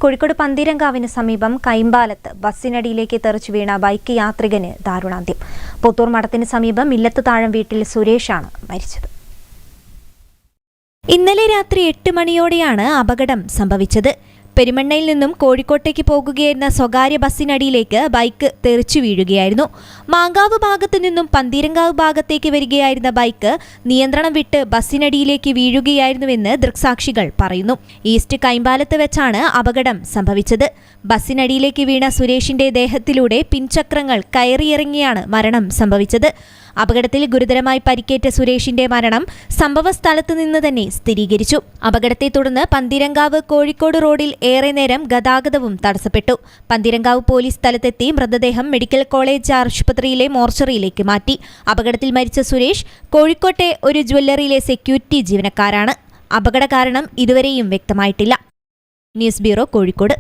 കോഴിക്കോട് പന്തീരങ്കാവിന് സമീപം കൈമ്പാലത്ത് ബസ്സിനടിയിലേക്ക് തെറിച്ചു വീണ ബൈക്ക് യാത്രികന് ദാരുണാന്ത്യം. പുത്തൂർ മഠത്തിന് സമീപം ഇല്ലത്ത് താഴം വീട്ടിൽ സുരേഷാണ് മരിച്ചത്. ഇന്നലെ രാത്രി 8 മണിയോടെയാണ് അപകടം സംഭവിച്ചത്. പെരുമണ്ണയിൽ നിന്നും കോഴിക്കോട്ടേക്ക് പോകുകയായിരുന്ന സ്വകാര്യ ബസ്സിനടിയിലേക്ക് ബൈക്ക് തെറിച്ചു വീഴുകയായിരുന്നു. മാങ്കാവ് ഭാഗത്തു നിന്നും പന്തീരങ്കാവ് ഭാഗത്തേക്ക് വരികയായിരുന്ന ബൈക്ക് നിയന്ത്രണം വിട്ട് ബസ്സിനടിയിലേക്ക് വീഴുകയായിരുന്നുവെന്ന് ദൃക്സാക്ഷികൾ പറയുന്നു. ഈസ്റ്റ് കൈമ്പാലത്ത് വെച്ചാണ് അപകടം സംഭവിച്ചത്. ബസ്സിനടിയിലേക്ക് വീണ സുരേഷിന്റെ ദേഹത്തിലൂടെ പിൻചക്രങ്ങൾ കയറിയിറങ്ങിയാണ് മരണം സംഭവിച്ചത്. അപകടത്തിൽ ഗുരുതരമായി പരിക്കേറ്റ സുരേഷിന്റെ മരണം സംഭവ സ്ഥലത്ത് നിന്ന് തന്നെ സ്ഥിരീകരിച്ചു. അപകടത്തെ തുടർന്ന് പന്തീരങ്കാവ് കോഴിക്കോട് റോഡിൽ ഏറെ നേരം ഗതാഗതവും തടസ്സപ്പെട്ടു. പന്തീരങ്കാവ് പോലീസ് സ്ഥലത്തെത്തി മൃതദേഹം മെഡിക്കൽ കോളേജ് ആശുപത്രിയിലെ മോർച്ചറിയിലേക്ക് മാറ്റി. അപകടത്തിൽ മരിച്ച സുരേഷ് കോഴിക്കോട്ടെ ഒരു ജ്വല്ലറിയിലെ സെക്യൂരിറ്റി ജീവനക്കാരാണ്. അപകട കാരണം ഇതുവരെയും വ്യക്തമായിട്ടില്ല. News bureau, Kozhikode.